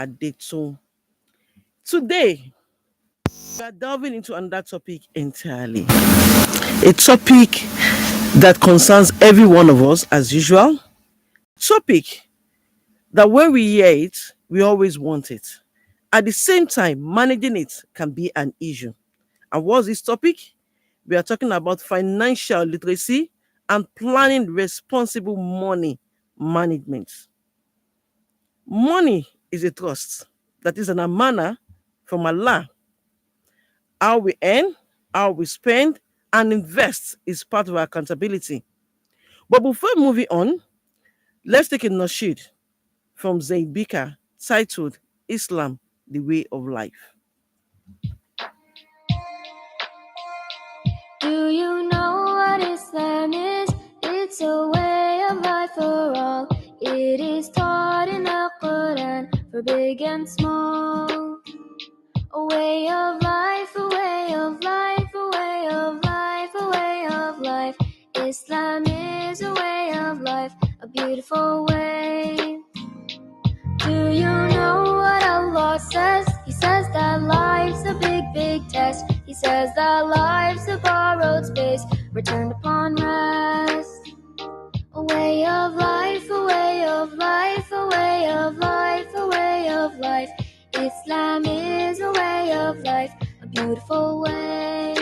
Adeto. Today, we are delving into another topic entirely. A topic that concerns every one of us as usual. Topic that when we hear it, we always want it. At the same time, managing it can be an issue. And what's this topic? We are talking about financial literacy and planning responsible money management. Money is a trust that is an amana from Allah. How we earn, how we spend, and invest is part of our accountability. But before moving on, let's take a nasheed from Zaid Bika titled Islam, the Way of Life. Do you know what Islam is? It's a way of life for all. It is taught in the Quran for big and small. A way of life, a way of life, a way of life, a way of life. Islam is a way of life, a beautiful way. Do you know what Allah says? He says that life's a big, big test. He says that life's a borrowed space, returned upon rest. A way of life, a way of life, a way of life, a way of life. Islam is a way of life, a beautiful way.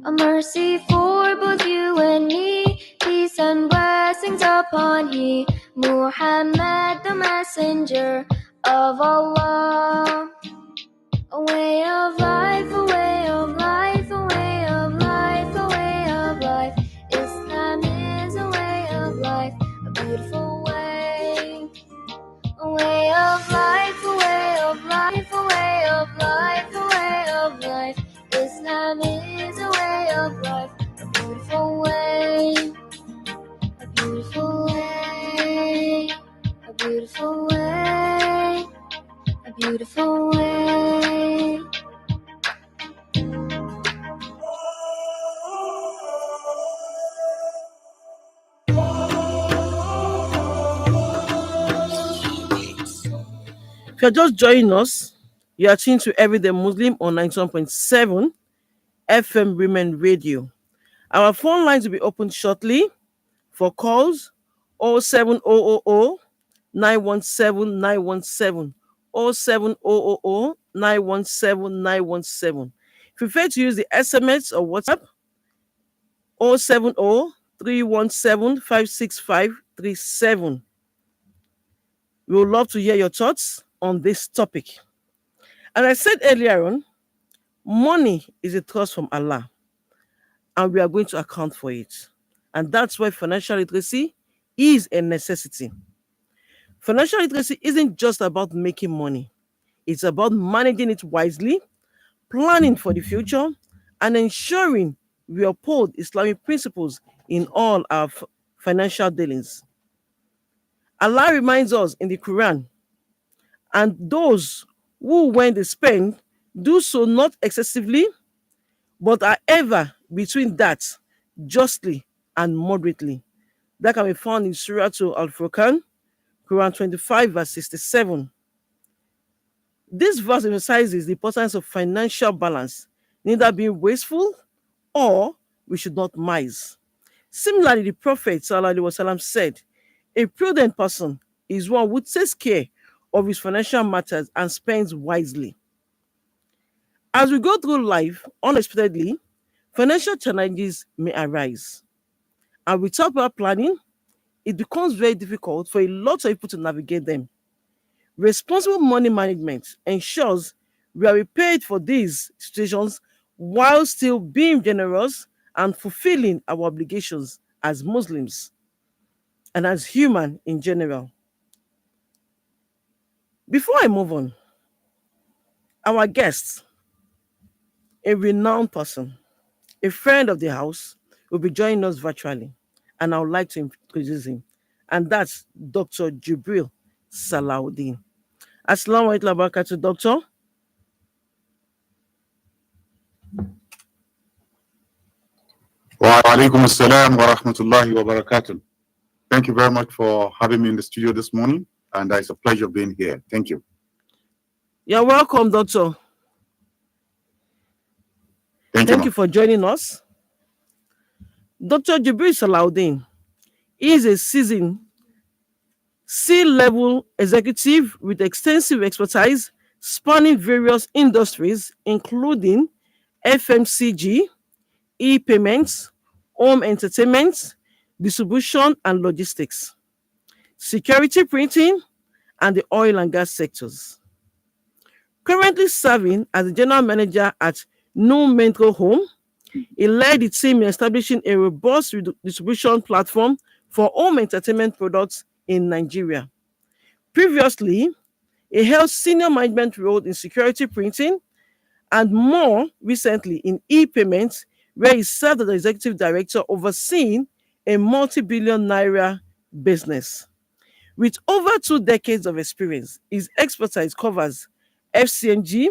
A mercy for both you and me, peace and blessings upon He, Muhammad, the messenger of Allah. A way of life, a way of life, a way of life, a way of life. Islam is a way of life, a beautiful way. A way of life, a way of life, a way of life, a way of life. Islam is a way of life, a beautiful way. A beautiful way. A beautiful way. A beautiful way. If you're just joining us, you are tuned to Everyday Muslim on 91.7 FM Women Radio. Our phone lines will be opened shortly for calls 07000 917 917 07000 917 917. If you prefer to use the SMS or WhatsApp 070 317 56537. We would love to hear your thoughts on this topic. As I said earlier on, money is a trust from Allah, and we are going to account for it. And that's why financial literacy is a necessity. Financial literacy isn't just about making money, it's about managing it wisely, planning for the future, and ensuring we uphold Islamic principles in all our financial dealings. Allah reminds us in the Quran, and those who, when they spend, do so not excessively, but are ever between that, justly and moderately. That can be found in Surah Al Furqan, Quran 25, verse 67. This verse emphasizes the importance of financial balance, neither being wasteful or we should not miss. Similarly, the Prophet ﷺ said, a prudent person is one who takes care of his financial matters and spends wisely. As we go through life, unexpectedly, financial challenges may arise. And without proper planning, it becomes very difficult for a lot of people to navigate them. Responsible money management ensures we are prepared for these situations while still being generous and fulfilling our obligations as Muslims and as human in general. Before I move on, our guest, a renowned person, a friend of the house, will be joining us virtually. And I would like to introduce him. And that's Dr. Jibril Salahuddin. Assalamu alaikum wa barakatuh, Doctor. Wa alaikum assalam wa rahmatullahi wa barakatuh. Thank you very much for having me in the studio this morning, and it's a pleasure being here. Thank you. You're welcome, Doctor. Thank you for joining us. Dr. Jibril Salahuddin is a seasoned C-level executive with extensive expertise spanning various industries, including FMCG, e-payments, home entertainment, distribution and logistics, security printing, and the oil and gas sectors. Currently serving as the general manager at New Mental Home, he led the team in establishing a robust distribution platform for home entertainment products in Nigeria. Previously, he held senior management roles in security printing and more recently in e-payments, where he served as the executive director overseeing a multi-billion naira business. With over 2 decades of experience, his expertise covers FCNG,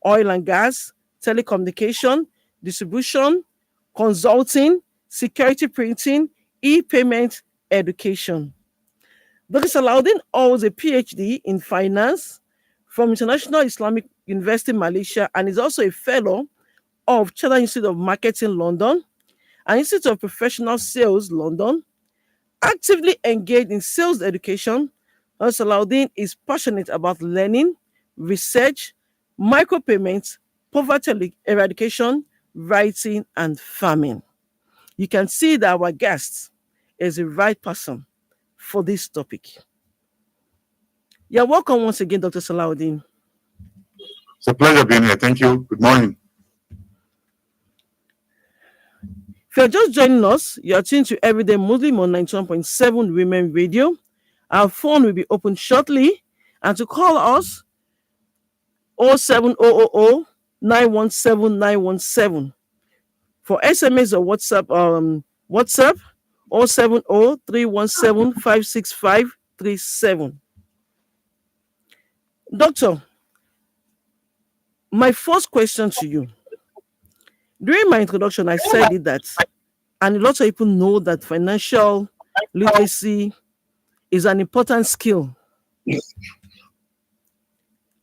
oil and gas, telecommunication, distribution, consulting, security printing, e-payment, education. Dr. Salahuddin holds a PhD in finance from International Islamic University Malaysia and is also a fellow of Chartered Institute of Marketing London and Institute of Professional Sales London. Actively engaged in sales education, Dr. Salahuddin is passionate about learning, research, micropayments, poverty eradication, writing, and farming. You can see that our guest is the right person for this topic. You're welcome once again, Dr. Salahuddin. It's a pleasure being here. Thank you. Good morning. If you're just joining us, you're tuned to Everyday Muslim on 91.7 Women Radio. Our phone will be open shortly. And to call us, 07000 917 917. For SMS or WhatsApp 070 317 56537. Doctor, my first question to you. During my introduction, I said it that, and a lot of people know that financial literacy is an important skill.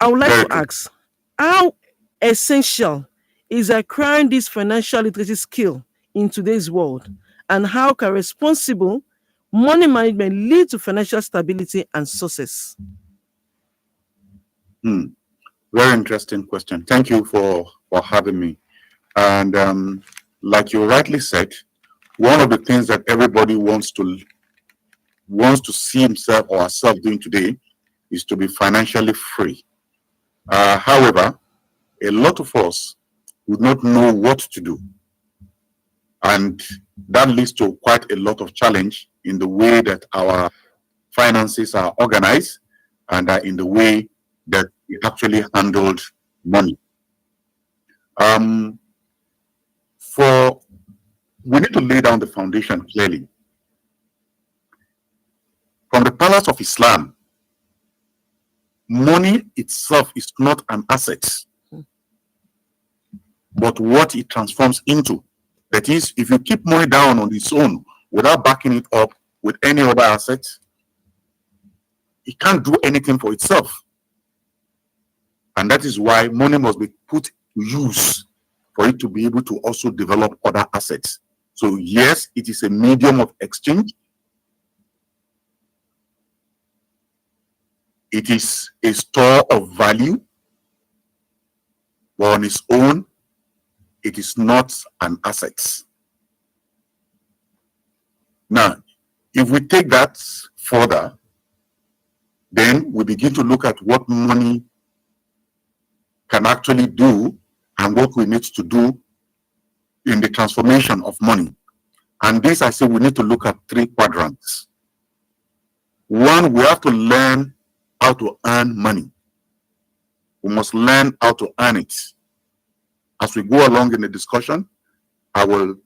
I would like to ask, how essential is acquiring this financial literacy skill in today's world, and how can responsible money management lead to financial stability and success? Very interesting question. Thank you for having me. And like you rightly said, one of the things that everybody wants to see himself or herself doing today is to be financially free. However, a lot of us would not know what to do. And that leads to quite a lot of challenge in the way that our finances are organized and in the way that we actually handled money. We need to lay down the foundation clearly. From the pillars of Islam, money itself is not an asset, but what it transforms into. That is, if you keep money down on its own without backing it up with any other asset, it can't do anything for itself. And that is why money must be put to use for it to be able to also develop other assets. So yes, it is a medium of exchange. It is a store of value, but on its own, it is not an asset. Now, if we take that further, then we begin to look at what money can actually do and what we need to do in the transformation of money. And this, I say, we need to look at 3 quadrants. One, we have to learn how to earn money. We must learn how to earn it. As we go along in the discussion, I will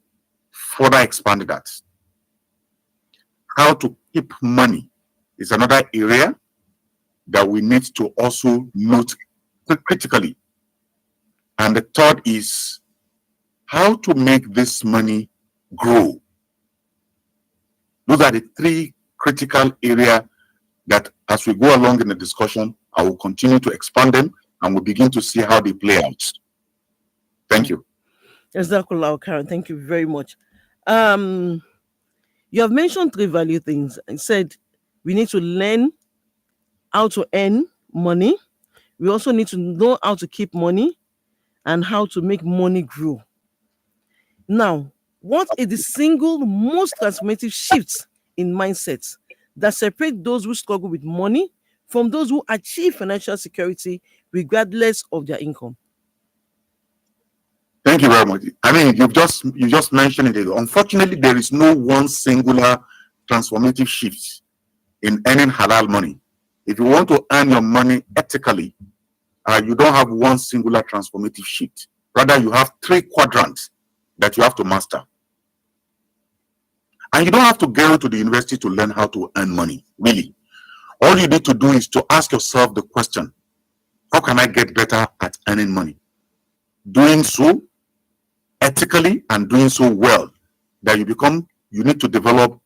further expand that. How to keep money is another area that we need to also note critically. And the third is how to make this money grow. Those are the three critical areas that, as we go along in the discussion, I will continue to expand them and we'll begin to see how they play out. Thank you. Jazakallah, Karen. Thank you very much. You have mentioned three value things and said we need to learn how to earn money. We also need to know how to keep money and how to make money grow. Now, what is the single most transformative shift in mindsets that separate those who struggle with money from those who achieve financial security regardless of their income? Thank you very much. I mean, you just mentioned it. Unfortunately, there is no one singular transformative shift in earning halal money. If you want to earn your money ethically, you don't have one singular transformative shift. Rather, you have three quadrants that you have to master. And you don't have to go to the university to learn how to earn money, really. All you need to do is to ask yourself the question, how can I get better at earning money? Doing so ethically and doing so well, that you need to develop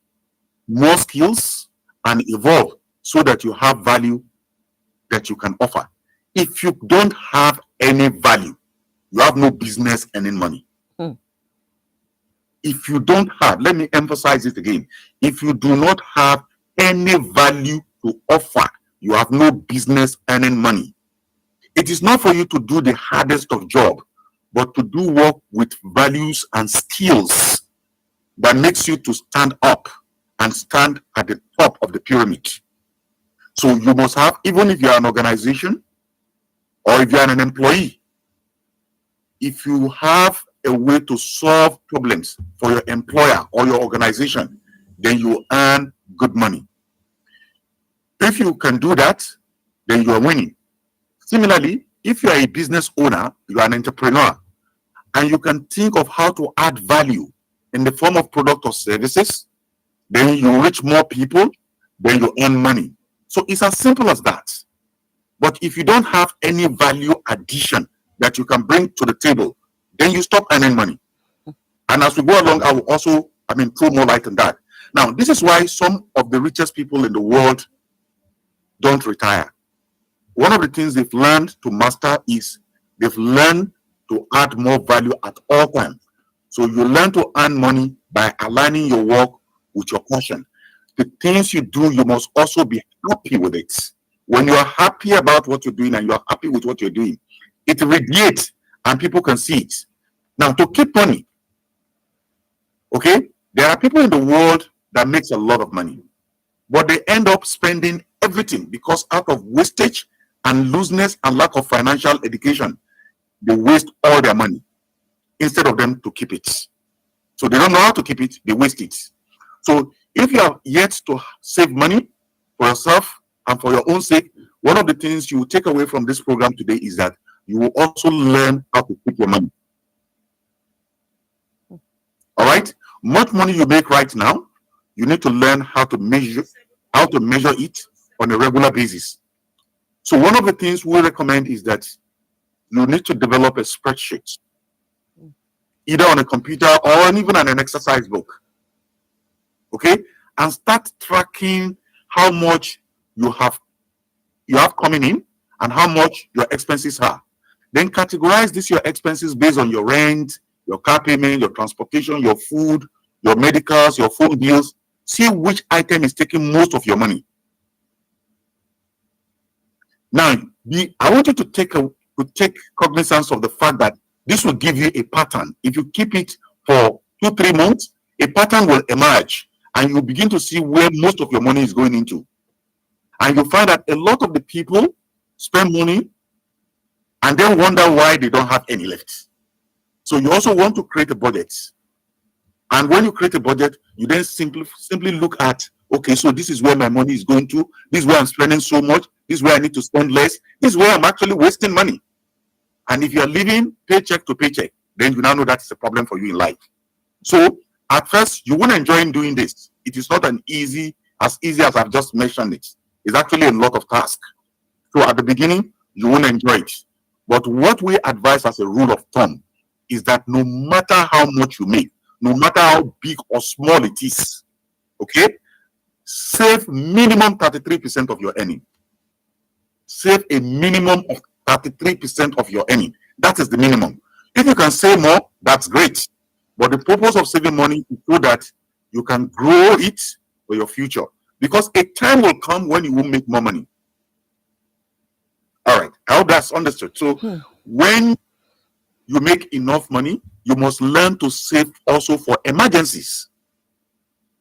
more skills and evolve so that you have value that you can offer. If you don't have any value, you have no business earning money. If you don't have, let me emphasize it again, if you do not have any value to offer, you have no business earning money. It is not for you to do the hardest of job, but to do work with values and skills that makes you to stand up and stand at the top of the pyramid. So you must have, even if you're an organization or if you're an employee, if you have a way to solve problems for your employer or your organization, then you earn good money. If you can do that, then you are winning. Similarly, if you are a business owner, you are an entrepreneur, and you can think of how to add value in the form of product or services, then you reach more people, then you earn money. So it's as simple as that. But if you don't have any value addition that you can bring to the table, then you stop earning money. And as we go along, I will also, throw more light on that. Now, this is why some of the richest people in the world don't retire. One of the things they've learned to master is they've learned to add more value at all times. So you learn to earn money by aligning your work with your passion. The things you do, you must also be happy with it. When you are happy about what you're doing and you are happy with what you're doing, it radiates and people can see it. Now, to keep money, okay, there are people in the world that makes a lot of money, but they end up spending everything because out of wastage and looseness and lack of financial education, they waste all their money instead of them to keep it. So they don't know how to keep it, they waste it. So if you are yet to save money for yourself and for your own sake, one of the things you will take away from this program today is that you will also learn how to keep your money. All right? Much money you make right now, you need to learn how to measure it on a regular basis. So one of the things we recommend is that you need to develop a spreadsheet, either on a computer or even on an exercise book. Okay? And start tracking how much you have coming in and how much your expenses are. Then categorize your expenses based on your rent, your car payment, your transportation, your food, your medicals, your phone bills. See which item is taking most of your money. Now, I want you to take cognizance of the fact that this will give you a pattern. If you keep it for 2-3 months, a pattern will emerge and you'll begin to see where most of your money is going into. And you'll find that a lot of the people spend money and then wonder why they don't have any left. So you also want to create a budget. And when you create a budget, you then simply look at, okay, so this is where my money is going to, this is where I'm spending so much, this is where I need to spend less, this is where I'm actually wasting money. And if you're living paycheck to paycheck, then you now know that's a problem for you in life. So At first, you won't enjoy doing this. It is not as easy as I've just mentioned it. It's actually a lot of task. So at the beginning, you won't enjoy it. But what we advise as a rule of thumb is that no matter how much you make, no matter how big or small it is, okay, save minimum 33% of your earning. Save a minimum of 33% of your earning. That is the minimum. If you can save more, that's great. But the purpose of saving money is so that you can grow it for your future. Because a time will come when you will make more money. All right, I hope that's understood. So when you make enough money, you must learn to save also for emergencies.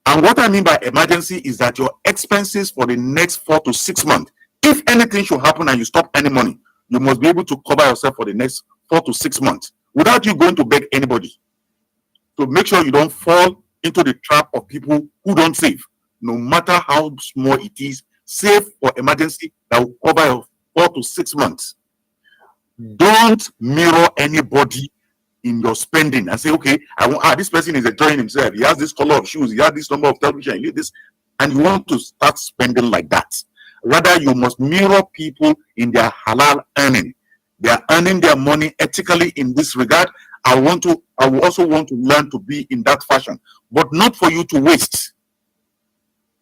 And what I mean by emergency is that your expenses for the next 4 to 6 months, if anything should happen and you stop any money, you must be able to cover yourself for the next 4 to 6 months without you going to beg anybody. So make sure you don't fall into the trap of people who don't save. No matter how small it is, save for emergency that will cover your 4 to 6 months. Don't mirror anybody in your spending and say, okay, this person is enjoying himself. He has this color of shoes. He has this number of television. He this, and you want to start spending like that. Rather, you must mirror people in their halal earning. They are earning their money ethically in this regard. I will also want to learn to be in that fashion, but not for you to waste.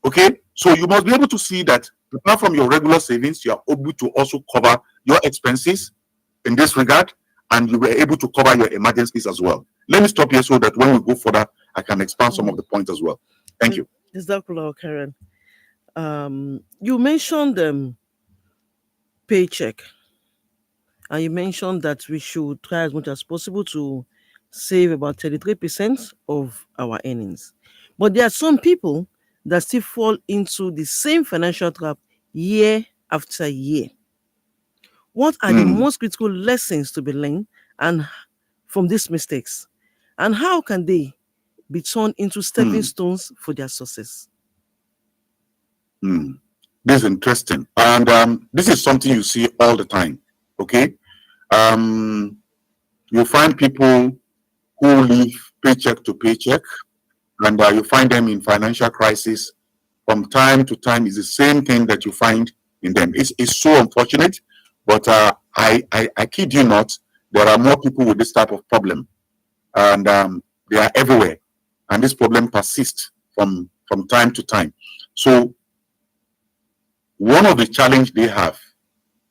Okay, so you must be able to see that apart from your regular savings, you are able to also cover your expenses in this regard, and you were able to cover your emergencies as well. Let me stop here so that when we go further, I can expand some of the points as well. Thank you. Jazakallah Karen. You mentioned paycheck, and you mentioned that we should try as much as possible to save about 33% of our earnings. But there are some people that still fall into the same financial trap year after year. What are the most critical lessons to be learned and from these mistakes? And how can they be turned into stepping stones for their success? This is interesting. And this is something you see all the time. Okay. You find people who live paycheck to paycheck, and you find them in financial crisis from time to time. Is the same thing that you find in them. It's so unfortunate, but I kid you not, there are more people with this type of problem, and they are everywhere, and this problem persists from time to time. So one of the challenge they have,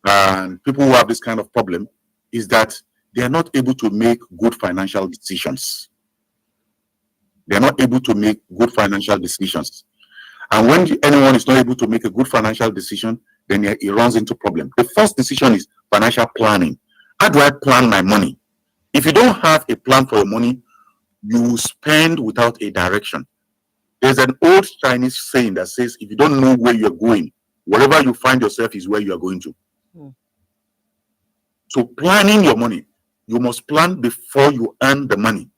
and people who have this kind of problem, is that they are not able to make good financial decisions. They are not able to make good financial decisions. And when anyone is not able to make a good financial decision, then he runs into problem. The first decision is financial planning. How do I plan my money? If you don't have a plan for your money, you spend without a direction. There's an old Chinese saying that says, if you don't know where you're going, wherever you find yourself is where you are going to. So planning your money, you must plan before you earn the money.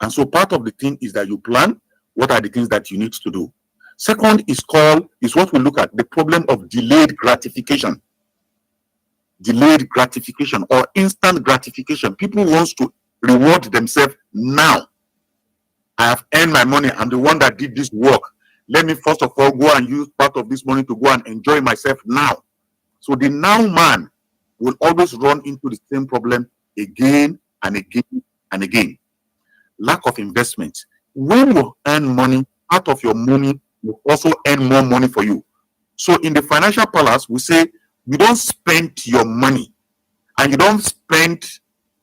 And so part of the thing is that you plan what are the things that you need to do. Second is what we look at, the problem of delayed gratification. Delayed gratification or instant gratification. People want to reward themselves now. I have earned my money. I'm the one that did this work. Let me first of all go and use part of this money to go and enjoy myself now. So the now man will always run into the same problem again and again and again. Lack of investment. When you earn money, part of your money will also earn more money for you. So in the financial palace, we say you don't spend your money and you don't spend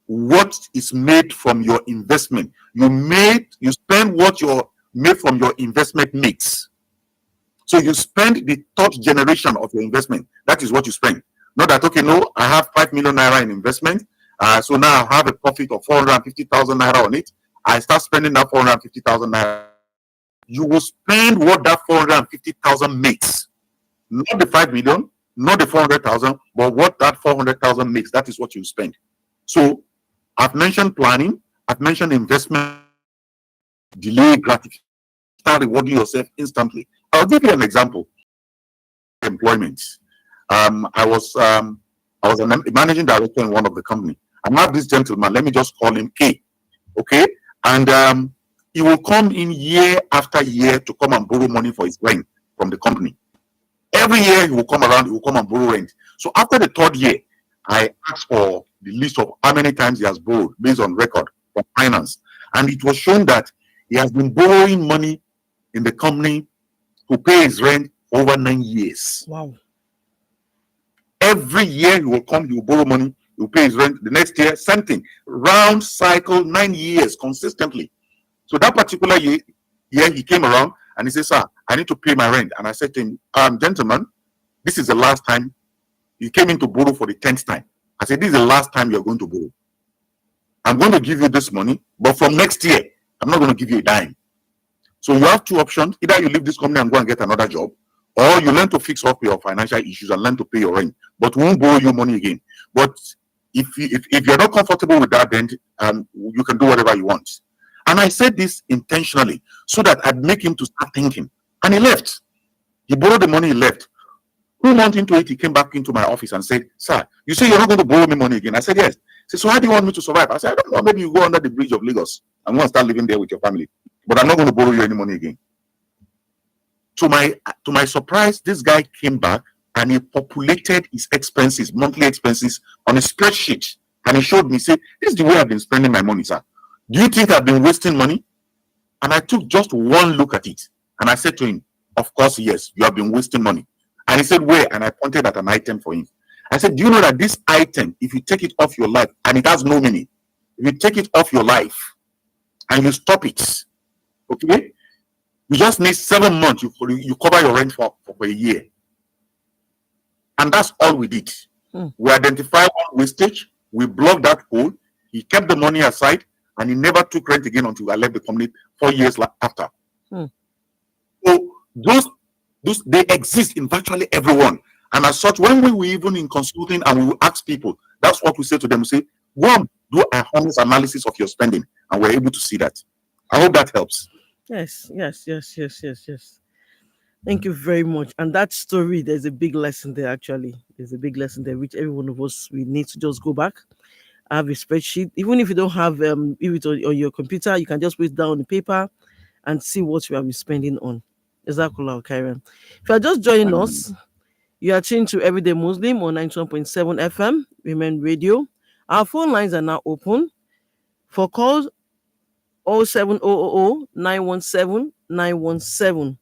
what is made from your investment. You spend what your made from your investment makes. So you spend the third generation of your investment. That is what you spend. Not that, okay, no, I have 5 million naira in investment. So now I have a profit of 450,000 naira on it. I start spending that 450,000 naira. You will spend what that 450,000 makes. Not the 5 million, not the 400,000, but what that 400,000 makes. That is what you spend. So I've mentioned planning. I've mentioned investment. Delay gratification. Start rewarding yourself instantly. I'll give you an example. Employment. I was a managing director in one of the company. I have this gentleman. Let me just call him K. Okay, and he will come in year after year to come and borrow money for his rent from the company. Every year he will come around, he will come and borrow rent. So after the third year, I asked for the list of how many times he has borrowed based on record from finance. And it was shown that he has been borrowing money in the company to pay his rent for over 9 years. Wow. Every year he will come, he will borrow money, he will pay his rent. The next year, same thing. Round cycle, 9 years consistently. So that particular year he came around and he said, sir, I need to pay my rent. And I said to him, gentlemen, this is the last time. He came in to borrow for the 10th time. I said, this is the last time you're going to borrow. I'm going to give you this money, but from next year, I'm not going to give you a dime. So you have two options. Either you leave this company and go and get another job, or you learn to fix up your financial issues and learn to pay your rent, but we won't borrow you money again. But if you're not comfortable with that, then you can do whatever you want. And I said this intentionally so that I'd make him to start thinking. And he left. He borrowed the money, he left. 2 months into it, he came back into my office and said, sir, you say you're not going to borrow me money again? I said, yes. He said, so how do you want me to survive? I said, I don't know, maybe you go under the bridge of Lagos and go and start living there with your family. But I'm not going to borrow you any money again. To my surprise, this guy came back and he populated his expenses, monthly expenses, on a spreadsheet. And he showed me, said, this is the way I've been spending my money, sir. Do you think I've been wasting money? And I took just one look at it. And I said to him, of course, yes, you have been wasting money. And he said, where? And I pointed at an item for him. I said, do you know that this item, if you take it off your life, and it has no meaning, if you take it off your life and you stop it, okay, you just need 7 months, you cover your rent for a year. And that's all we did. We identified one wastage, we blocked that hole, he kept the money aside, and he never took rent again until I left the company 4 years after. So those they exist in virtually everyone. And as such, when we were even in consulting and we will ask people, that's what we say to them. We say, go and do a honest analysis of your spending. And we're able to see that. I hope that helps. Yes. Thank you very much. And that story, there's a big lesson there, actually. There's a big lesson there, which every one of us, we need to just go back, have a spreadsheet. Even if you don't have if it on your computer, you can just put it down on the paper and see what you have been spending on. Exactly, Karen. If you are just joining us, you are tuned to Everyday Muslim on 91.7 FM, Women Radio. Our phone lines are now open for calls 07000 917 917.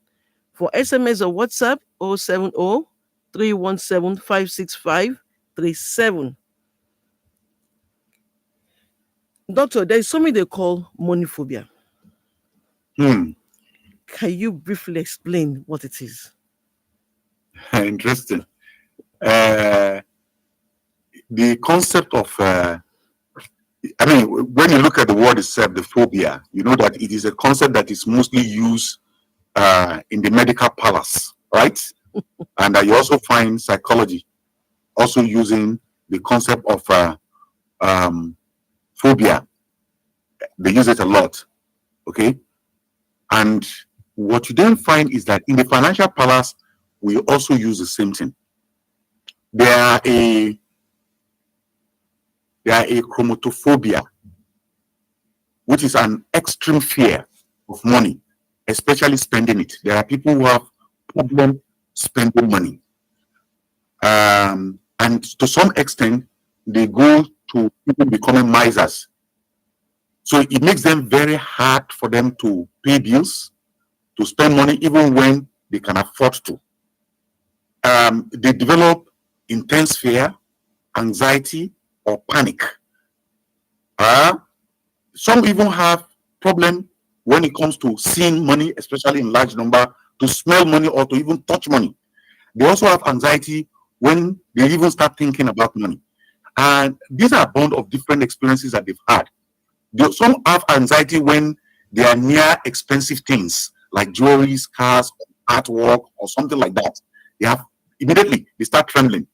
For SMS or WhatsApp 070 317 565 37. Doctor, there is something they call money phobia. Can you briefly explain what it is? Interesting. The concept of, when you look at the word itself, the phobia, you know that it is a concept that is mostly used in the medical palace, right? And you also find psychology also using the concept of phobia. They use it a lot, okay? And what you then find is that in the financial palace, we also use the same thing. There are a chromatophobia, which is an extreme fear of money, especially spending it. There are people who have problem spending money. And to some extent, they go to people becoming misers. So it makes them very hard for them to pay bills, to spend money, even when they can afford to. They develop intense fear, anxiety, or panic. Some even have problem when it comes to seeing money, especially in large number, to smell money or to even touch money. They also have anxiety when they even start thinking about money. And these are a bund of different experiences that they've had. Some have anxiety when they are near expensive things like jewelry, cars, artwork, or something like that. They start trembling.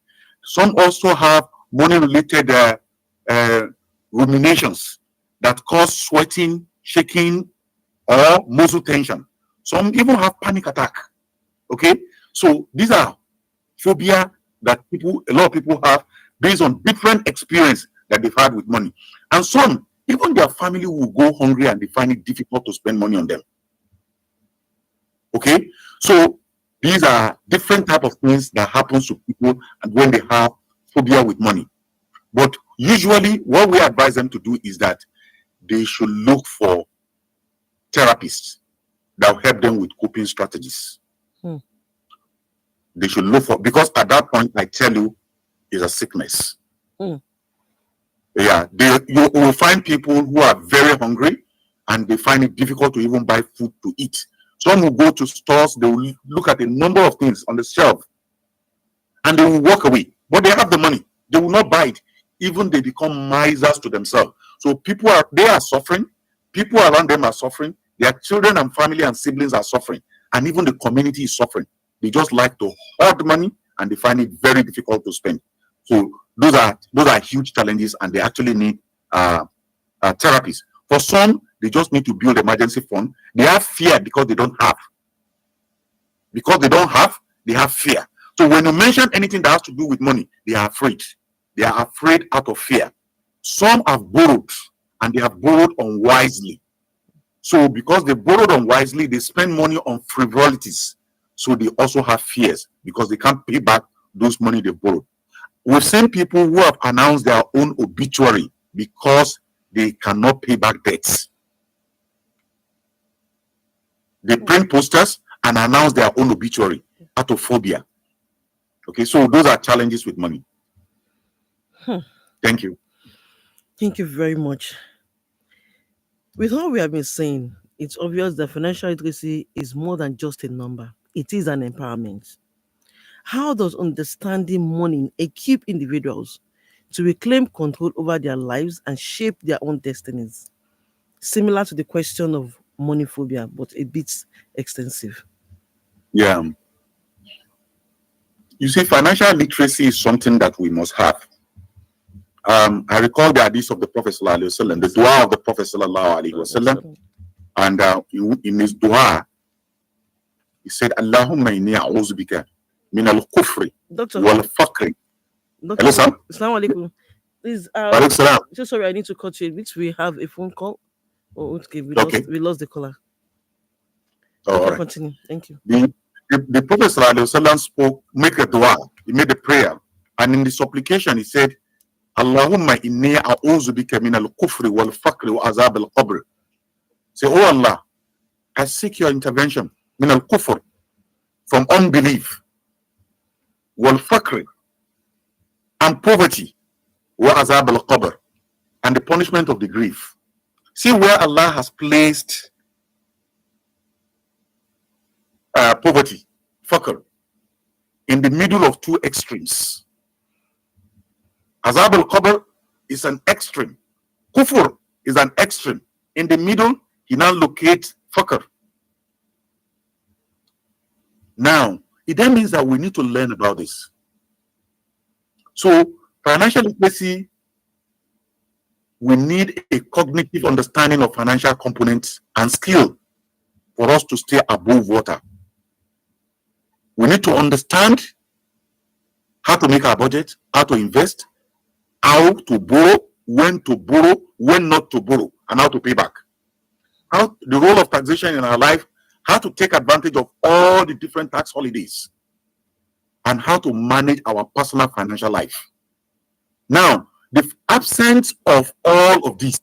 Some also have money-related ruminations that cause sweating, shaking, or muscle tension. Some even have panic attack. Okay, so these are phobia that a lot of people have based on different experience that they've had with money. And some, even their family will go hungry and they find it difficult to spend money on them. Okay, so these are different type of things that happens to people and when they have phobia with money. But usually what we advise them to do is that they should look for therapists that will help them with coping strategies. They should look for, because at that point, I tell you, it's a sickness. Yeah, you will find people who are very hungry and they find it difficult to even buy food to eat. Some will go to stores, they will look at a number of things on the shelf and they will walk away. But they have the money, they will not buy it. Even they become misers to themselves. So they are suffering, people around them are suffering, their children and family and siblings are suffering, and even the community is suffering. They just like to hoard money and they find it very difficult to spend. So those are huge challenges, and they actually need therapies. For some, they just need to build emergency fund. They have fear because they don't have. Because they don't have, they have fear. So when you mention anything that has to do with money, they are afraid. They are afraid out of fear. Some have borrowed, and they have borrowed unwisely. So because they borrowed unwisely, they spend money on frivolities. So they also have fears because they can't pay back those money they borrowed. We've seen people who have announced their own obituary because they cannot pay back debts. They print posters and announce their own obituary out of phobia. Okay, so those are challenges with money. Thank you. Thank you very much. With all we have been saying, it's obvious that financial literacy is more than just a number. It is an empowerment. How does understanding money equip individuals to reclaim control over their lives and shape their own destinies? Similar to the question of money phobia, but a bit extensive. Yeah. You see, financial literacy is something that we must have. I recall the hadith of the Prophet Sallallahu Alaihi Wasallam, the dua of the Prophet Sallallahu Alaihi Wasallam, and in his dua, he said, Allahumma inni a'udhu bika min al-kufri wal-faqri. Hello, sir? Assalamu alaikum. Please, so sorry, I need to cut you. Which we have a phone call. Oh, okay, we lost the caller. Right. Continue. Thank you. The Prophet Sallallahu Alaihi Wasallam make a dua. He made a prayer, and in the supplication, he said, Allahumma inni a'udhu bika min al-kufri wal-faqri wa azab al-qabr. Say, oh Allah, I seek your intervention min al-kufr, from unbelief, wal-faqri, and poverty, wa azab al-qabr, and the punishment of the grave. See where Allah has placed poverty, faqr, in the middle of two extremes. Azab al-Qabr is an extreme. Kufr is an extreme. In the middle, he now locates Faqr. Now, it then means that we need to learn about this. So, financial literacy, we need a cognitive understanding of financial components and skill for us to stay above water. We need to understand how to make our budget, how to invest, how to borrow, when not to borrow, and how to pay back. How the role of taxation in our life, how to take advantage of all the different tax holidays, and how to manage our personal financial life. Now, the absence of all of this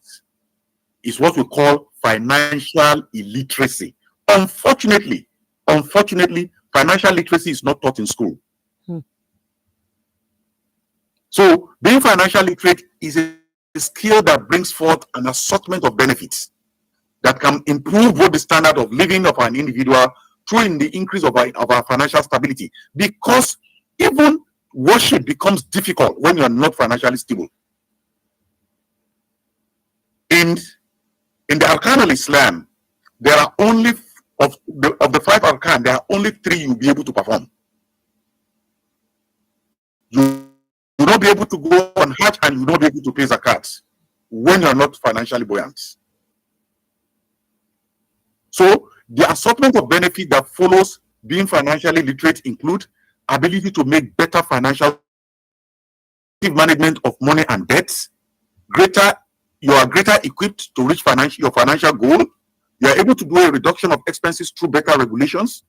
is what we call financial illiteracy. Unfortunately, financial literacy is not taught in school. So, being financially literate is a skill that brings forth an assortment of benefits that can improve both the standard of living of an individual through the increase of our financial stability. Because even worship becomes difficult when you are not financially stable. In the Arkan al-Islam, there are only, of the 5 Arkan, there are only 3 you'll be able to perform. You will not be able to go on Hajj, and you will not be able to pay zakat when you are not financially buoyant. So the assortment of benefits that follows being financially literate include ability to make better financial management of money and debts, greater you are greater equipped to reach your financial goal. You are able to do a reduction of expenses through better regulations,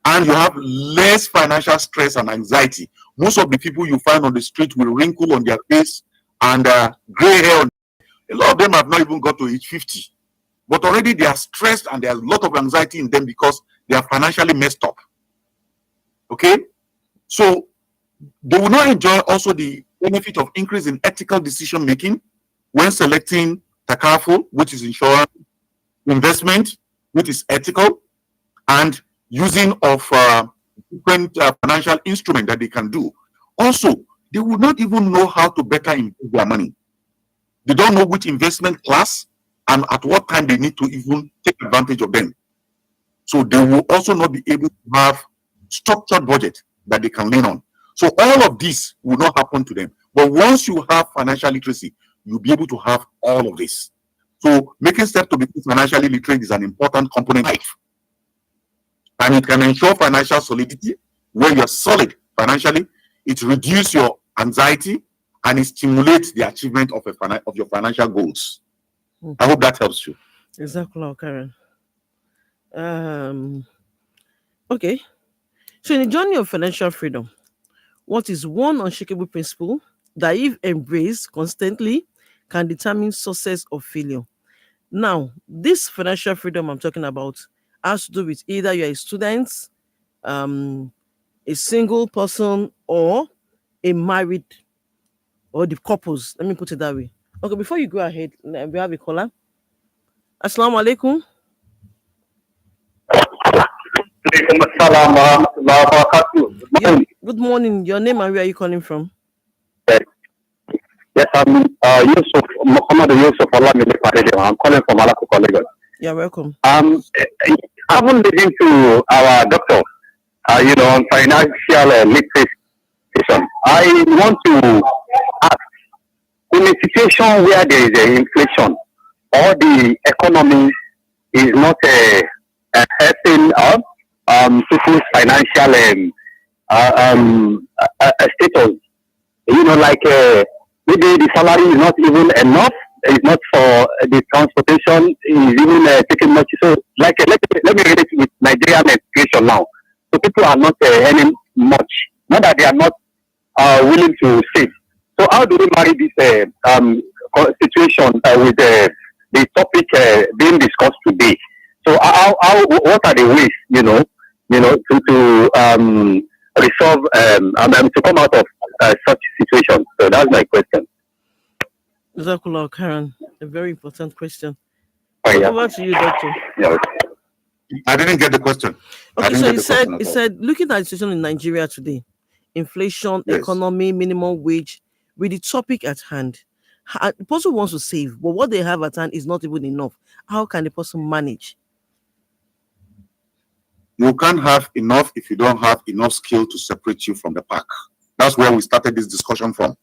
and you have less financial stress and anxiety. Most of the people you find on the street with wrinkle on their face and gray hair, a lot of them have not even got to age 50. But already they are stressed and there's a lot of anxiety in them because they are financially messed up. Okay? So they will not enjoy also the benefit of increase in ethical decision making when selecting takaful, which is insurance, investment, which is ethical, and using of different financial instruments that they can do. Also, they will not even know how to better invest their money. They don't know which investment class and at what time they need to even take advantage of them. So they will also not be able to have structured budget that they can lean on. So all of this will not happen to them. But once you have financial literacy, you'll be able to have all of this. So making steps to become financially literate is an important component of life. And it can ensure financial solidity. When you're solid financially, it reduces your anxiety and it stimulates the achievement of your financial goals. I hope that helps you. Exactly, Karen. Okay. So in the journey of financial freedom, what is one unshakable principle that, if embraced constantly, can determine success or failure? Now, this financial freedom I'm talking about has to do with either you're a student, a single person, or a married, or the couples. Let me put it that way. Okay, before you go ahead, we have a caller. Assalamu alaikum. Yeah, good morning. Your name and where are you calling from? Yes, I'm Yusuf Muhammad Yusuf Olamide Parejo. I'm calling from Alakuko, Lagos. You're welcome. I've been listening to our doctor, on financial literacy. I want to ask, in a situation where there is inflation or the economy is not helping people's financial status, maybe the salary is not even enough. It's not for the transportation. Is even taking much. So, let me relate with Nigerian situation now. So people are not earning much. Not that they are not willing to save. So how do we marry this situation with the topic being discussed today? So what are the ways, to resolve to come out of such situations? So that's my question. Zakullah Karen, a very important question. Oh, yeah. Over to you, doctor. Yeah. I didn't get the question. Okay, so he said, looking at the situation in Nigeria today, inflation, Yes. economy, minimum wage, with the topic at hand, the person wants to save, but what they have at hand is not even enough. How can the person manage? You can't have enough if you don't have enough skill to separate you from the pack. That's where we started this discussion from.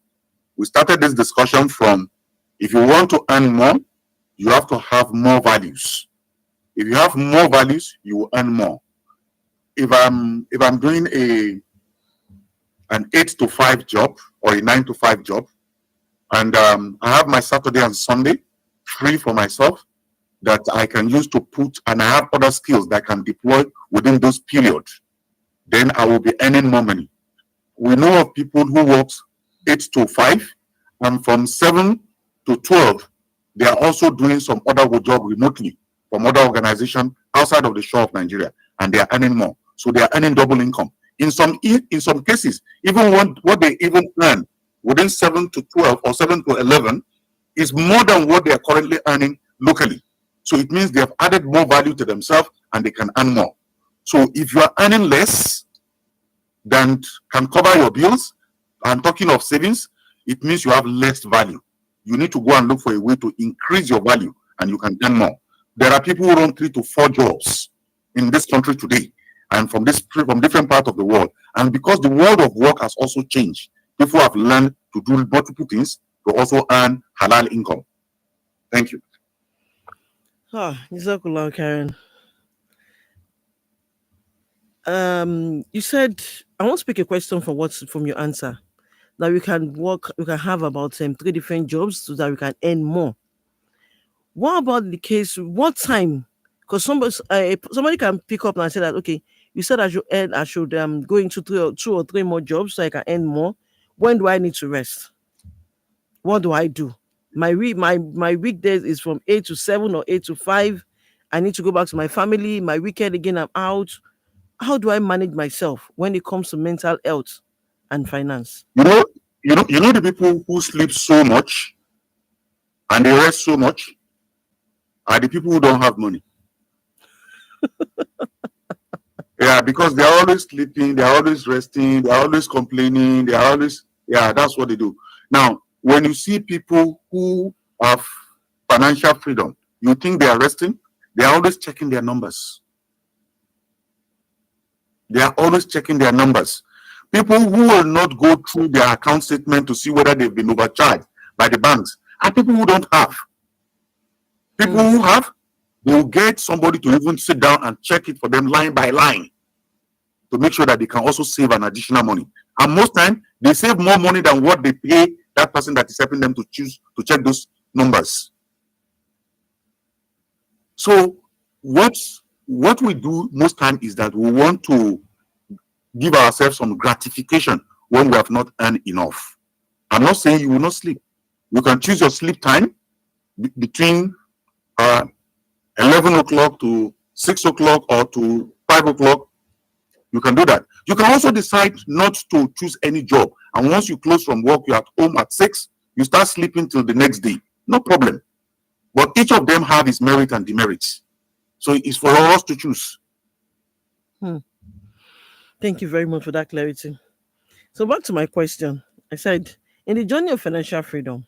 We started this discussion from, if you want to earn more, you have to have more values. If you have more values, you will earn more. If I'm doing an 8 to 5 job or a 9 to 5 job, and I have my Saturday and Sunday free for myself that I can use to put, and I have other skills that I can deploy within those periods, then I will be earning more money. We know of people who work 8 to 5, and from 7 to 12, they are also doing some other job remotely from other organizations outside of the shore of Nigeria, and they are earning more. So they are earning double income. In some cases, even what they even earn within 7 to 12 or 7 to 11 is more than what they are currently earning locally. So it means they have added more value to themselves and they can earn more. So if you are earning less than can cover your bills, I'm talking of savings, it means you have less value. You need to go and look for a way to increase your value and you can earn more. There are people who run 3 to 4 jobs in this country today and from different parts of the world. And because the world of work has also changed, people have learned to do multiple things to also earn halal income. Thank you. Jazakallah, Karen. You said, I want to pick a question from your answer. That we can have about 3 different jobs so that we can earn more. What about the case? What time? Because somebody can pick up and say that, okay, you said I should go into two or three more jobs so I can earn more. When do I need to rest? What do I do? My weekdays is from 8 to 7 or 8 to 5. I need to go back to my family. My weekend again, I'm out. How do I manage myself when it comes to mental health and finance? You know the people who sleep so much and they rest so much are the people who don't have money. Yeah, because they are always sleeping, they are always resting, they are always complaining, they are always, yeah, that's what they do. Now, when you see people who have financial freedom, you think they are resting, they are always checking their numbers. They are always checking their numbers. People who will not go through their account statement to see whether they've been overcharged by the banks are people who don't have. People who have, they will get somebody to even sit down and check it for them line by line to make sure that they can also save an additional money. And most times, they save more money than what they pay that person that is helping them to choose to check those numbers. So what we do most time is that we want to give ourselves some gratification when we have not earned enough. I'm not saying you will not sleep. You can choose your sleep time between 11 o'clock to 6 o'clock or to 5 o'clock. You can do that. You can also decide not to choose any job. And once you close from work, you're at home at 6, you start sleeping till the next day. No problem. But each of them have its merit and demerits. So it's for us to choose. Thank you very much for that clarity. So back to my question. I said, in the journey of financial freedom,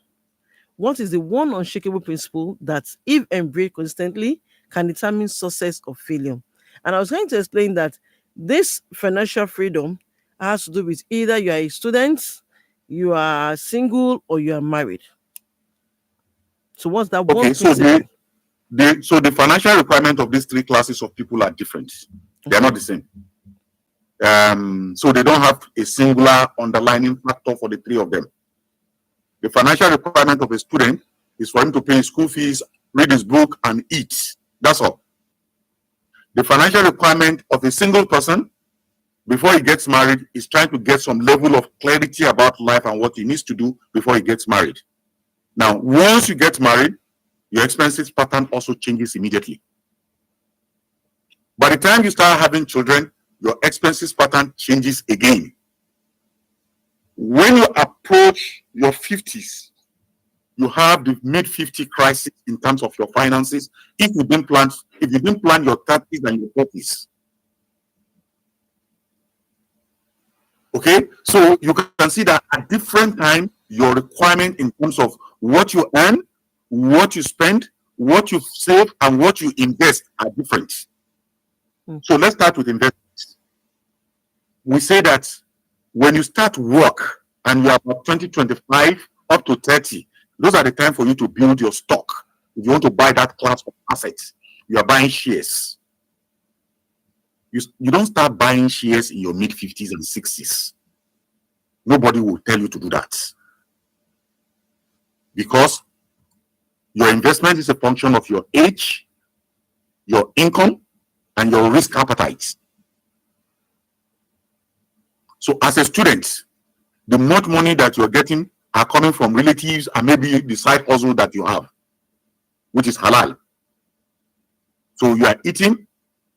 what is the one unshakable principle that, if embraced consistently, can determine success or failure? And I was going to explain that this financial freedom has to do with either you are a student, you are single, or you are married. So what's that one Okay, so principle? the financial requirement of these three classes of people are different. They are not the same. So they don't have a singular underlining factor for the three of them. The financial requirement of a student is for him to pay his school fees, read his book, and eat. That's all. The financial requirement of a single person before he gets married is trying to get some level of clarity about life and what he needs to do before he gets married. Now, once you get married, your expenses pattern also changes immediately. By the time you start having children, your expenses pattern changes again. When you approach your 50s, you have the mid-50 crisis in terms of your finances if you didn't plan your 30s and your 40s. Okay, so you can see that at different time, your requirement in terms of what you earn, what you spend, what you save, and what you invest are different. So let's start with investments. We say that when you start work and you are about 2025 up to 30, those are the time for you to build your stock. If you want to buy that class of assets, you are buying shares. You don't start buying shares in your mid-50s and 60s. Nobody will tell you to do that. Because your investment is a function of your age, your income, and your risk appetite. So as a student, the much money that you're getting are coming from relatives and maybe the side hustle that you have, which is halal. So you are eating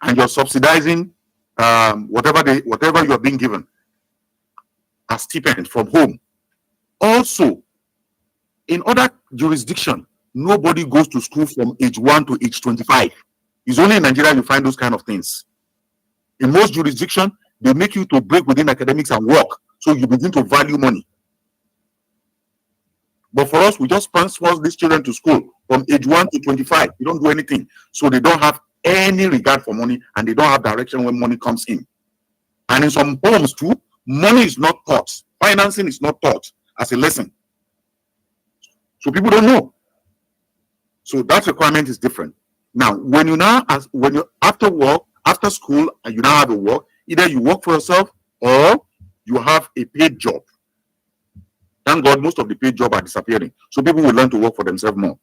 and you're subsidizing whatever you're being given as stipend from home. Also, in other jurisdictions, nobody goes to school from age 1 to age 25. It's only in Nigeria you find those kind of things. In most jurisdictions, they make you to break within academics and work, so you begin to value money. But for us, we just sponsor these children to school from age 1 to 25. We don't do anything. So they don't have any regard for money and they don't have direction when money comes in. And in some homes too, money is not taught. Financing is not taught as a lesson. So people don't know. So that requirement is different. Now, when you after work, after school, and you now have a work, either you work for yourself or you have a paid job. Thank God most of the paid jobs are disappearing. So people will learn to work for themselves more.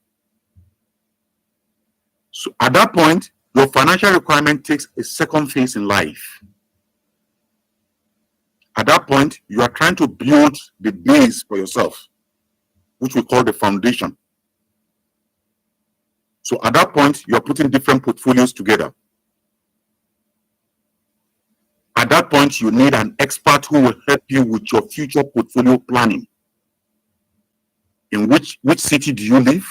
So at that point, your financial requirement takes a second phase in life. At that point, you are trying to build the base for yourself, which we call the foundation. So at that point, you're putting different portfolios together. At that point, you need an expert who will help you with your future portfolio planning. In which city do you live?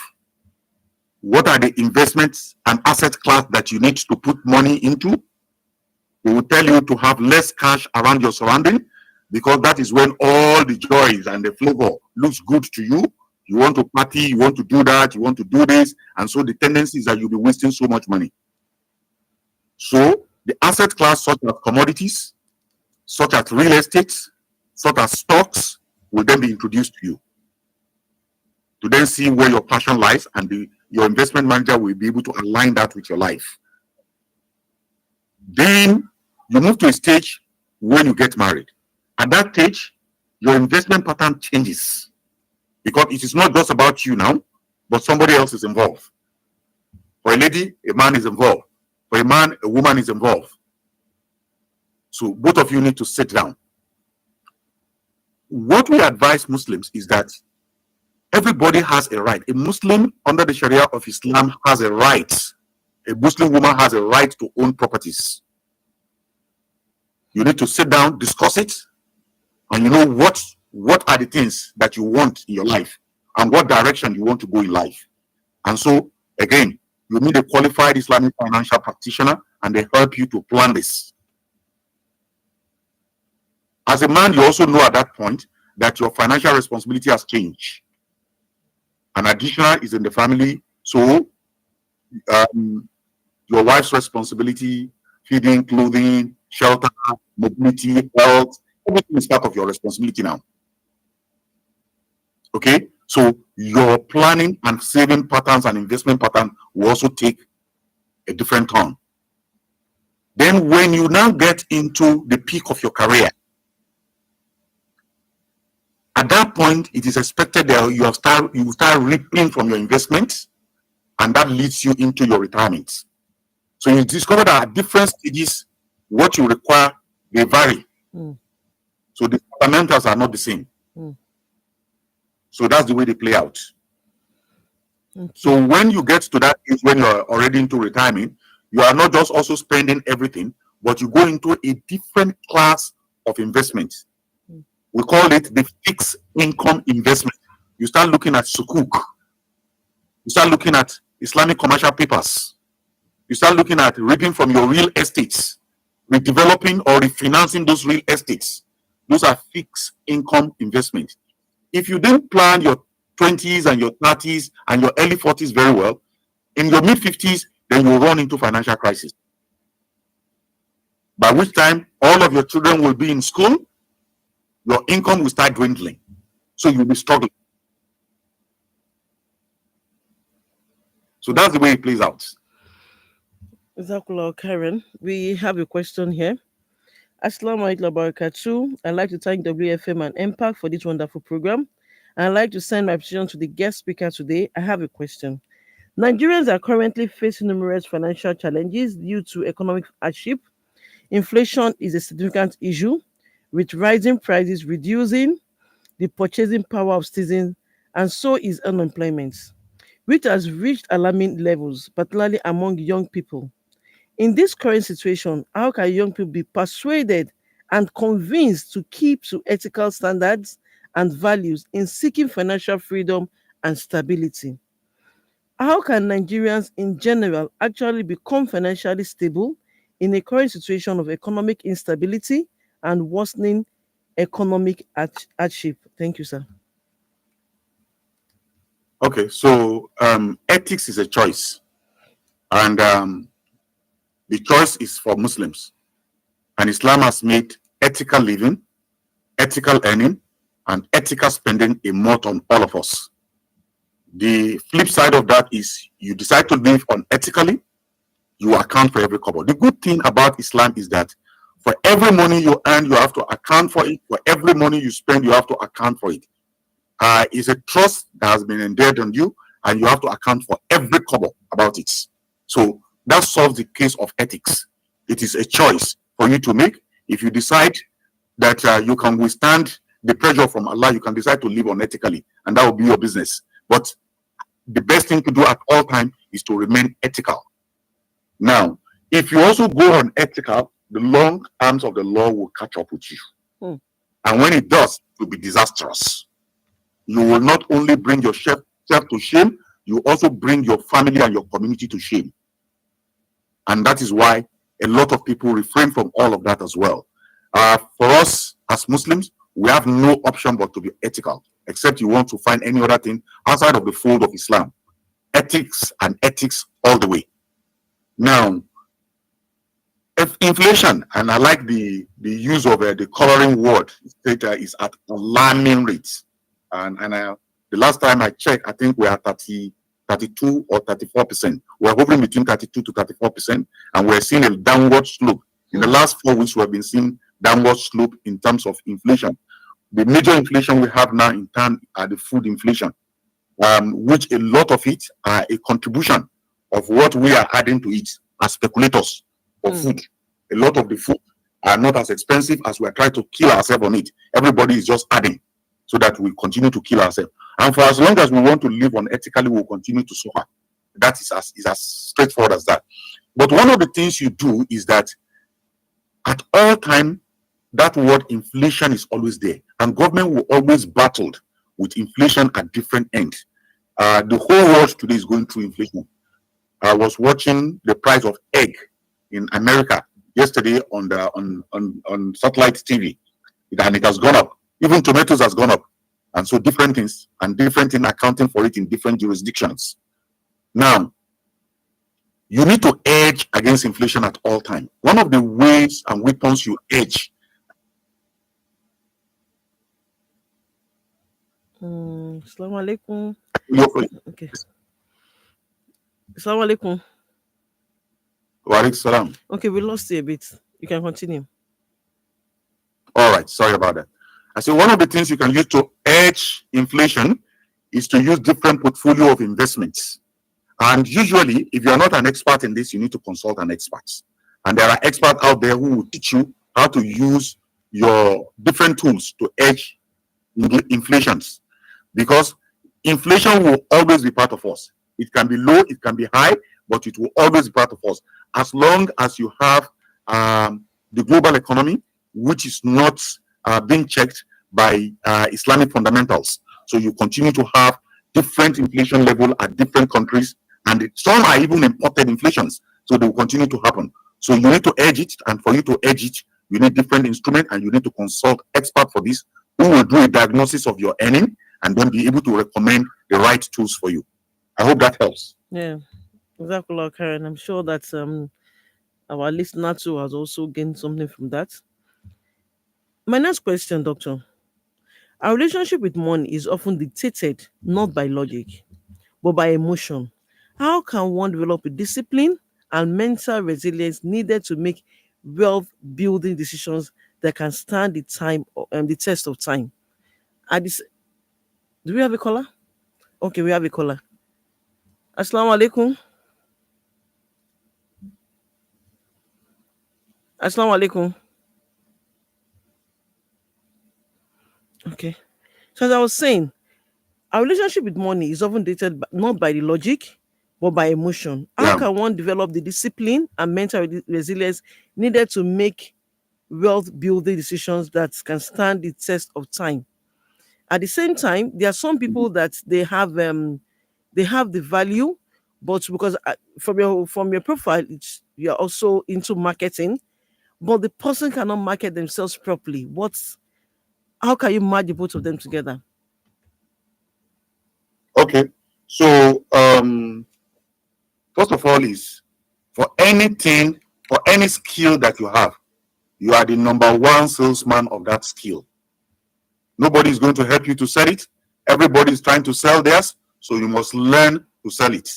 What are the investments and asset class that you need to put money into? We will tell you to have less cash around your surrounding, because that is when all the joys and the flavor looks good to you. You want to party, you want to do that, you want to do this, and so the tendency is that you'll be wasting so much money. So the asset class such as commodities, such as real estate, such as stocks will then be introduced to you to then see where your passion lies, and your investment manager will be able to align that with your life. Then you move to a stage when you get married. At that stage, your investment pattern changes, because it is not just about you now, but somebody else is involved. For a lady, a man is involved. For a man, a woman is involved. So both of you need to sit down. What we advise Muslims is that everybody has a right. A Muslim under the Sharia of Islam has a right. A Muslim woman has a right to own properties. You need to sit down, discuss it, and you know what are the things that you want in your life and what direction you want to go in life. And so, again, you need a qualified Islamic financial practitioner, and they help you to plan this. As a man, you also know at that point that your financial responsibility has changed. An additional is in the family, so your wife's responsibility, feeding, clothing, shelter, mobility, health, everything is part of your responsibility now. Okay, so your planning and saving patterns and investment pattern will also take a different turn. Then when you now get into the peak of your career, at that point, it is expected that you start reaping from your investments, and that leads you into your retirement. So you discover that at different stages, what you require, they vary. So the fundamentals are not the same. So that's the way they play out. So when you get to that age, when you're already into retirement, you are not just also spending everything, but you go into a different class of investment. We call it the fixed income investment. You start looking at sukuk. You start looking at Islamic commercial papers. You start looking at reaping from your real estates, redeveloping or refinancing those real estates. Those are fixed income investments. If you didn't plan your 20s and your 30s and your early 40s very well, in your mid 50s, then you'll run into financial crisis. By which time, all of your children will be in school, your income will start dwindling. So you'll be struggling. So that's the way it plays out. Jazakallah Karen. We have a question here. Assalamu alaikum barakatuh. I'd like to thank WFM and MPAC for this wonderful program. I'd like to send my appreciation to the guest speaker today. I have a question. Nigerians are currently facing numerous financial challenges due to economic hardship. Inflation is a significant issue, with rising prices reducing the purchasing power of citizens, and so is unemployment, which has reached alarming levels, particularly among young people. In this current situation, how can young people be persuaded and convinced to keep to ethical standards and values in seeking financial freedom and stability? How can Nigerians in general actually become financially stable in a current situation of economic instability and worsening economic hardship? Thank you, sir. Okay, so ethics is a choice, and the choice is for Muslims. And Islam has made ethical living, ethical earning, and ethical spending a motto on all of us. The flip side of that is you decide to live unethically, you account for every kobo. The good thing about Islam is that for every money you earn, you have to account for it. For every money you spend, you have to account for it. It's a trust that has been endeared on you, and you have to account for every kobo about it. So that solves the case of ethics. It is a choice for you to make. If you decide that you can withstand the pressure from Allah, you can decide to live unethically, and that will be your business. But the best thing to do at all times is to remain ethical. Now, if you also go unethical, the long arms of the law will catch up with you. And when it does, it will be disastrous. You will not only bring yourself to shame, you also bring your family and your community to shame. And that is why a lot of people refrain from all of that as well. For us as Muslims, we have no option but to be ethical, except you want to find any other thing outside of the fold of Islam. Ethics and ethics all the way. Now, if inflation, and I like the use of the coloring word, is at alarming rates. And the last time I checked, I think we are 32 or 34%. We're hovering between 32 to 34%, and we're seeing a downward slope. In the last 4 weeks, we have been seeing downward slope in terms of inflation. The major inflation we have now in town are the food inflation, which a lot of it are a contribution of what we are adding to it as speculators for food. A lot of the food are not as expensive as we are trying to kill ourselves on it. Everybody is just adding so that we continue to kill ourselves. And for as long as we want to live unethically, we'll continue to suffer. That is as straightforward as that. But one of the things you do is that at all time, that word inflation is always there. And government will always battle with inflation at different ends. The whole world today is going through inflation. I was watching the price of egg in America yesterday on satellite TV, and it has gone up. Even tomatoes has gone up. And so different things accounting for it in different jurisdictions. Now, you need to edge against inflation at all times. One of the ways and weapons you edge. Assalamu alaikum. Okay. Assalamu alaikum. Wa alaikum salam. Okay, we lost you a bit. You can continue. All right, sorry about that. I say one of the things you can use to edge inflation is to use different portfolio of investments. And usually, if you're not an expert in this, you need to consult an expert. And there are experts out there who will teach you how to use your different tools to edge inflations. Because inflation will always be part of us. It can be low, it can be high, but it will always be part of us. As long as you have the global economy, which is not being checked by Islamic fundamentals. So you continue to have different inflation level at different countries, and some are even imported inflations. So they will continue to happen. So you need to edge it, and for you to edge it, you need different instruments, and you need to consult experts for this, who will do a diagnosis of your earning and then be able to recommend the right tools for you. I hope that helps. Yeah, exactly, Karen. I'm sure that our listener too has also gained something from that. My next question, Doctor. Our relationship with money is often dictated not by logic, but by emotion. How can one develop a discipline and mental resilience needed to make wealth-building decisions that can stand the test of time? Do we have a caller? Okay, we have a caller. Assalamu alaikum. Assalamu alaikum. Okay. So as I was saying, our relationship with money is often dictated not by the logic, but by emotion. How can one develop the discipline and mental resilience needed to make wealth-building decisions that can stand the test of time? At the same time, there are some people that they have the value, but because from your profile, you're also into marketing, but the person cannot market themselves properly. How can you merge both of them together? Okay, so first of all, is for anything, for any skill that you have, you are the number one salesman of that skill. Nobody is going to help you to sell it. Everybody is trying to sell theirs, so you must learn to sell it.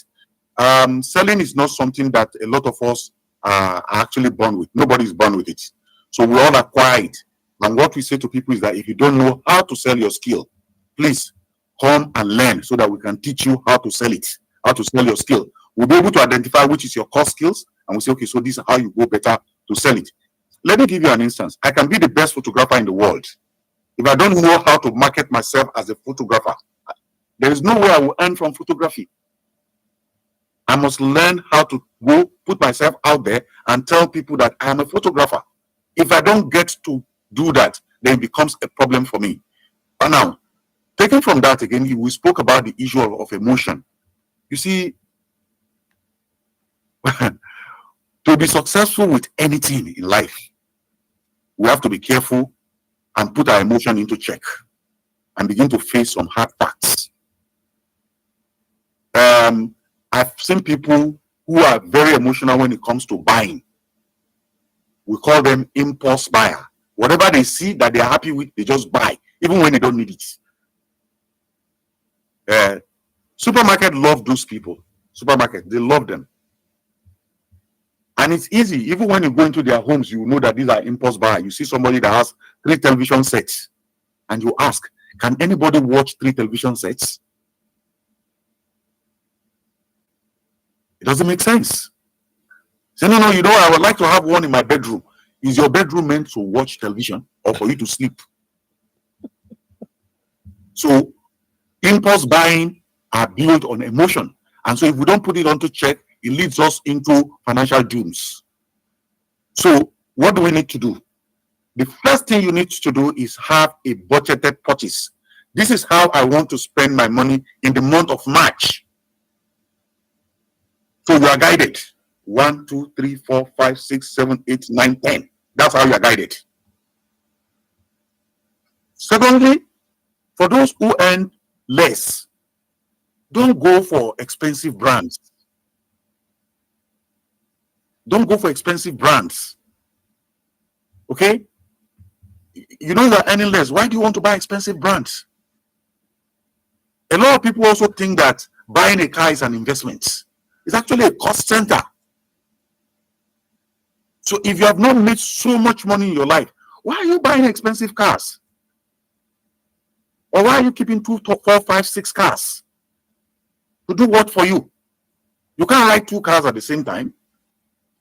Selling is not something that a lot of us are actually born with. Nobody is born with it. So we all acquire it. And what we say to people is that if you don't know how to sell your skill, please come and learn so that we can teach you how to sell it, how to sell your skill. We'll be able to identify which is your core skills, and we'll say, okay, so this is how you go better to sell it. Let me give you an instance. I can be the best photographer in the world. If I don't know how to market myself as a photographer, there is no way I will earn from photography. I must learn how to go put myself out there and tell people that I am a photographer. If I don't get to do that, then it becomes a problem for me. But now, taking from that again, we spoke about the issue of emotion. You see, to be successful with anything in life, we have to be careful and put our emotion into check and begin to face some hard facts. I've seen people who are very emotional when it comes to buying. We call them impulse buyer. Whatever they see that they're happy with, they just buy, even when they don't need it. Supermarket love those people. Supermarket, they love them. And it's easy. Even when you go into their homes, you know that these are impulse buyer. You see somebody that has 3 television sets, and you ask, can anybody watch 3 television sets? It doesn't make sense. Say, no, you know, I would like to have one in my bedroom. Is your bedroom meant to watch television or for you to sleep? So, impulse buying are built on emotion. And so if we don't put it onto check, it leads us into financial dooms. So what do we need to do? The first thing you need to do is have a budgeted purchase. This is how I want to spend my money in the month of March. So you are guided. 1, 2, 3, 4, 5, 6, 7, 8, 9, 10. That's how you are guided. Secondly, for those who earn less, don't go for expensive brands. Don't go for expensive brands. Okay? You know you're earning less. Why do you want to buy expensive brands? A lot of people also think that buying a car is an investment. It's actually a cost center. So if you have not made so much money in your life, why are you buying expensive cars? Or why are you keeping 2, 4, 5, 6 cars? To do what for you? You can't ride 2 cars at the same time.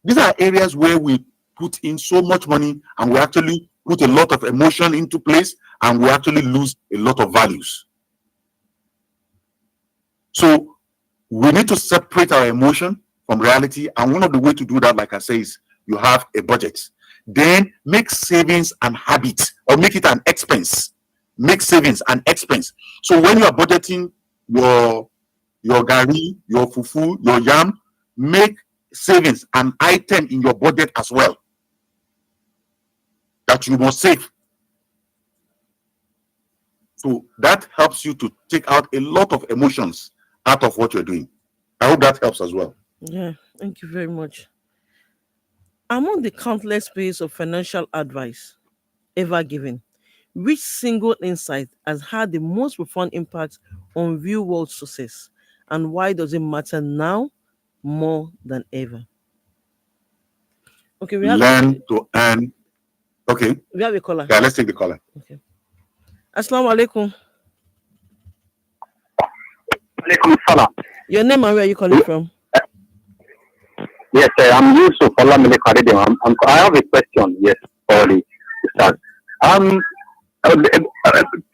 These are areas where we put in so much money and we actually put a lot of emotion into place and we actually lose a lot of values. So we need to separate our emotion from reality, and one of the ways to do that, like I say, is you have a budget. Then make savings an habit, or make it an expense. Make savings an expense. So when you are budgeting your gari, your fufu, your yam, make savings an item in your budget as well that you must save. So that helps you to take out a lot of emotions out of what you're doing. I hope that helps as well. Yeah, thank you very much. Among the countless pieces of financial advice ever given, which single insight has had the most profound impact on real world success, and why does it matter now more than ever? Okay, we have Learn to earn. Okay. we have a caller. Yeah, let's take the caller. Okay. Assalamu alaikum. Alaikum salam. Your name and where are you calling from? Yes, I'm Yusuf Olamide Karidem. I have a question, yes, for the start.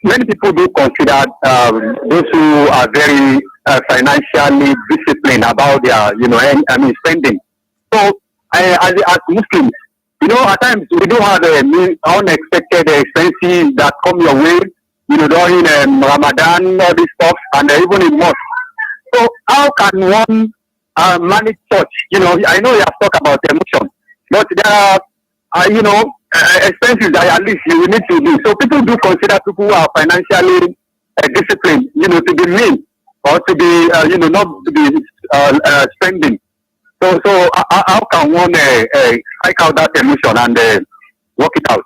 Many people do consider those who are very financially disciplined about their, spending. So, as Muslims, at times we do have unexpected expenses that come your way, during Ramadan, all this stuff, and even in mosque. So, how can one manage such? I know you have talked about emotion, but there are, expenses that at least you need to do. So people do consider people who are financially disciplined, to be mean or to be, not to be spending. So how can one strike out that emotion and work it out?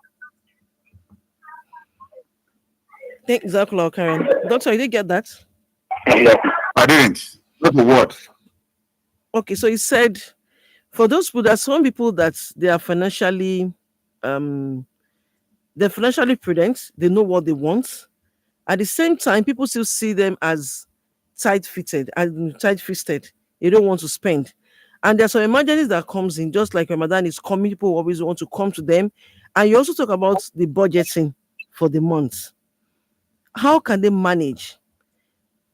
Thank you, Karen. Doctor, you did get that? I didn't. Not the word. Okay, so he said, for those people, there's some people that they are financially they're financially prudent, they know what they want. At the same time, people still see them as tight-fisted, They don't want to spend. And there's some emergencies that comes in, just like Ramadan is coming, people always want to come to them. And you also talk about the budgeting for the month. How can they manage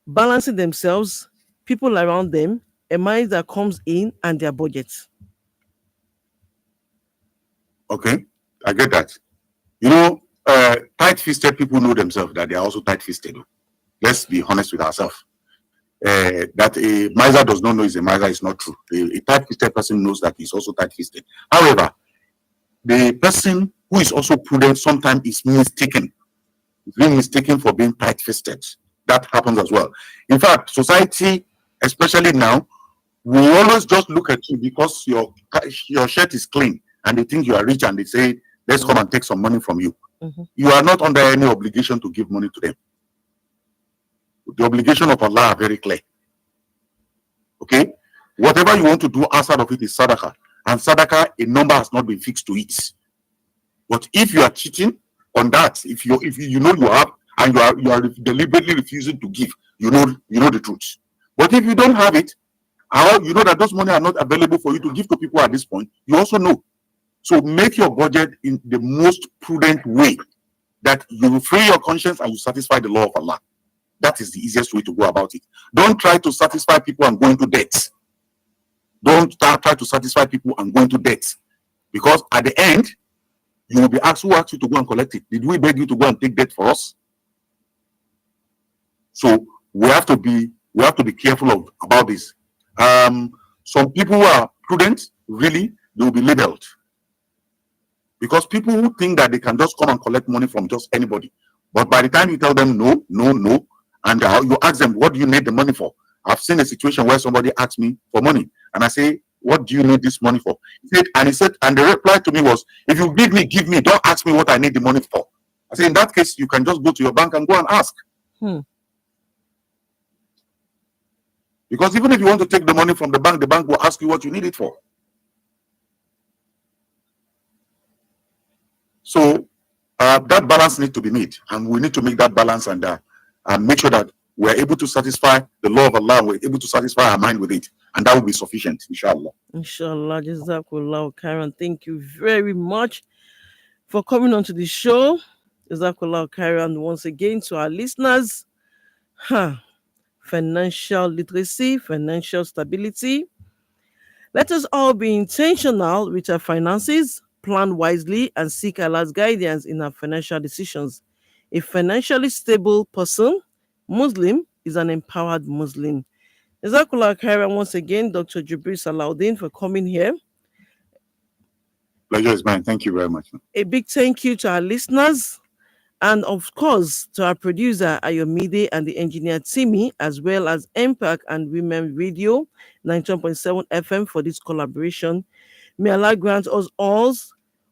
balancing themselves, people around them, a money that comes in, and their budgets? Okay, I get that. Tight-fisted people know themselves that they are also tight-fisted. Let's be honest with ourselves. That a miser does not know is a miser is not true. A tight-fisted person knows that he's also tight-fisted. However, the person who is also prudent sometimes is mistaken. He's being mistaken for being tight-fisted. That happens as well. In fact, society, especially now, will always just look at you because your shirt is clean and they think you are rich and they say, let's come and take some money from you. You are not under any obligation to give money to them. The obligation of Allah are very clear. Okay? Whatever you want to do outside of it is sadaqah. And sadaqah, a number has not been fixed to it. But if you are cheating on that, if you know you have and you are deliberately refusing to give, you know the truth. But if you don't have it, you know that those money are not available for you to give to people at this point, you also know. So make your budget in the most prudent way that you will free your conscience and you satisfy the law of Allah. That is the easiest way to go about it. Don't try to satisfy people and go into debt. Don't try to satisfy people and go into debt. Because at the end, you will be asked, who asked you to go and collect it? Did we beg you to go and take debt for us? So we have to be careful about this. Some people who are prudent, really, they will be labeled. Because people who think that they can just come and collect money from just anybody. But by the time you tell them no, and you ask them, what do you need the money for? I've seen a situation where somebody asked me for money. And I say, what do you need this money for? And the reply to me was, if you give me, don't ask me what I need the money for. I say, in that case, you can just go to your bank and go and ask. Because even if you want to take the money from the bank will ask you what you need it for. So that balance needs to be made, and we need to make that balance and make sure that we're able to satisfy the law of Allah. We're able to satisfy our mind with it, and that will be sufficient, inshallah. Inshallah, Jazakallah Khairan. Thank you very much for coming on to the show. Jazakallah Khairan once again to our listeners. Financial literacy, financial stability. Let us all be intentional with our finances, plan wisely, and seek Allah's guidance in our financial decisions. A financially stable person, Muslim, is an empowered Muslim. Jazakallah Khairan once again, Dr. Jubril Salahuddin, for coming here. Pleasure is mine. Thank you very much. A big thank you to our listeners, and of course to our producer Ayomide and the engineer Timmy, as well as Impact and Women Radio 91.7 FM for this collaboration. May Allah grant us all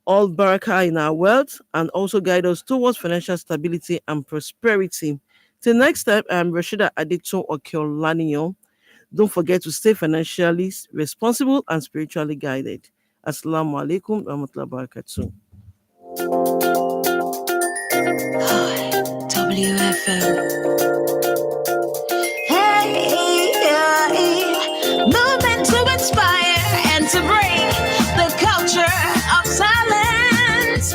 barakah in our wealth and also guide us towards financial stability and prosperity. Till next time, I'm Rashida Adito Okeolanio. Don't forget to stay financially responsible and spiritually guided. Assalamu alaikum wa rahmatullahi wa barakatuh. WFM. Hey, movement to inspire and to break the culture of silence.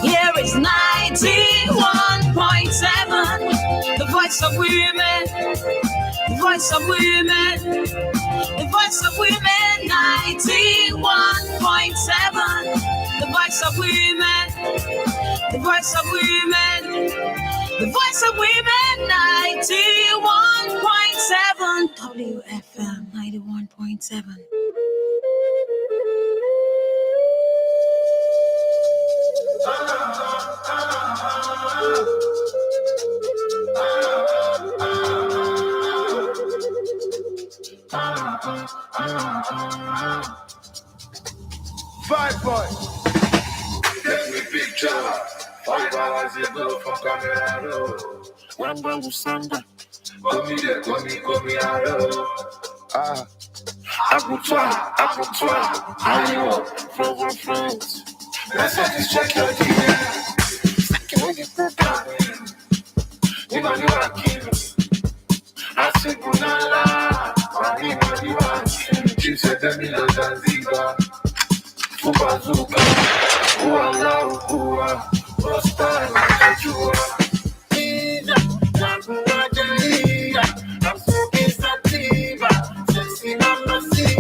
Here is 91.7, the voice of women, the voice of women, the voice of women. 91.7, the voice of women, the voice of women, the voice of women. 91.7 WFM 91.7. Five boys. Take me picture. 5 hours ago from Cameroon Road. One boy who samba. Come me, hello. Abutoir. How you up? From your friends. Let's just check your DM. Second, you put down. You know you are king. I say, Bunala. I know you are. Chisedemilo Zanzibar, Fubazuka, Uala Ukua, Osta Najua. Ija, Nakuwa Jaiya, I'm so sativa, Sexy Namasi.